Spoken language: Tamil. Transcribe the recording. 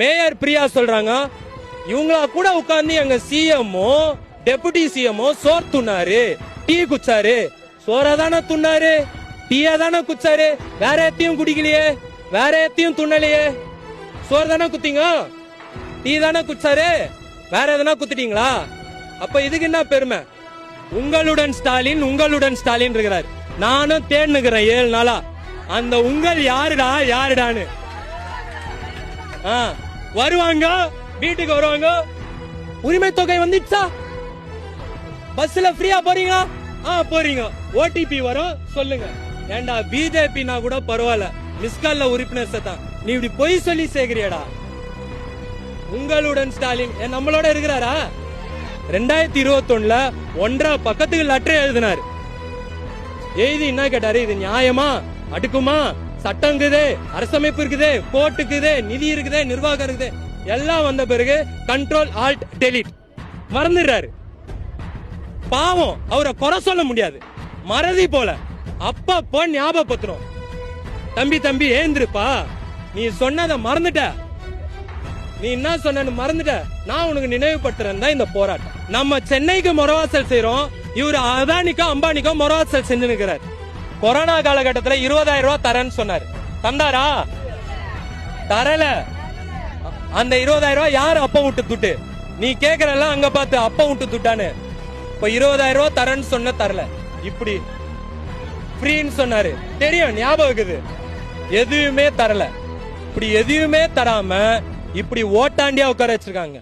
மேயர் பிரியா சொல்றாங்க, இவங்களா கூட உட்கார்ந்து எங்க சிஎம்ஓ டெபுட்டி சிஎம்ஓ சோர் துண்ணாரு, டீ குச்சாரு. சோறதான துண்ணாரு, டீயா தானே குச்சாரு, வேற எத்தையும் குடிக்கலையே, வேற எத்தையும் துண்ணலையே. சோறு தானே குத்தீங்க, டீ தானே குச்சாரு, வேற எதனா குத்துட்டீங்களா? அப்ப இதுக்கு என்ன பெருமை? உங்களுடன் ஸ்டாலின், உங்களுடன் ஸ்டாலின் இருக்கிறார். நானும் தேடுகிறேன் 7 நாளா. அந்த உங்கள் யாருடா யாருடான்னு வருவாங்க, வீட்டுக்கு வருவாங்க. உரிமை தொகை வந்துச்சா? பஸ்ல ஃப்ரீயா போறீங்க? போறீங்க. ஓடிபி வரும், சொல்லுங்க. ஏண்டா பிஜேபினா கூட பரவாயில்ல, மிஸ்கால்ல உறுப்பினர் தான். நீ இப்படி பொய் சொல்லி சேர்க்கிறியடா. உங்களுடன் ஸ்டாலின் நம்மளோட இருக்கிறாரா? 2021 1.5 பக்கத்துக்கு லெட்டர் எழுதினார். எழுதி என்ன கேட்டாரு? இது நியாயமா, அடுக்குமா, சட்டம் இருக்குது, அரசமைப்பு இருக்குது, கோர்ட் இருக்குது, நிதி இருக்குது, நிர்வாகம் இருக்குது, எல்லாம் வந்த பிறகு கண்ட்ரோல் ஆல்ட் டெலிட் மறந்துடுறாரு. பாவம், அவரை குறை சொல்ல முடியாது, மறதி போல. அப்பப்போ ஞாபகப்படுத்தணும். தம்பி தம்பி ஏந்திருப்பா, நீ சொன்னதை மறந்துட்ட, நீ என்ன சொன்னு மறந்துட்ட, நான் உனக்கு நினைவுபடுத்துறேன் தான் இந்த போராட்டம். நம்ம சென்னைக்கு மொரவாசல் செய்யறோம், இவரு அதானிக்கோ அம்பானிக்கோ மொரவாசல் செஞ்சு நிற்கிறார். கொரோனா காலகட்டத்தில் 20,000 ரூபாய் தரேன்னு சொன்னார். தந்தாரா? தரல. அந்த 20,000 ரூபாய் யாரு அப்ப விட்டு துட்டு? நீ கேக்குறல அங்க பார்த்து அப்ப விட்டு துட்டான்னு. இப்ப 20,000 ரூபாய் தரேன்னு சொன்ன தரல. இப்படி ஃப்ரீன்னு சொன்னாரு, தெரியும், ஞாபகம் இருக்குது. எதுவுமே தரல. இப்படி எதுவுமே தராம இப்படி ஓட்டாண்டியா உட்கார வச்சிருக்காங்க.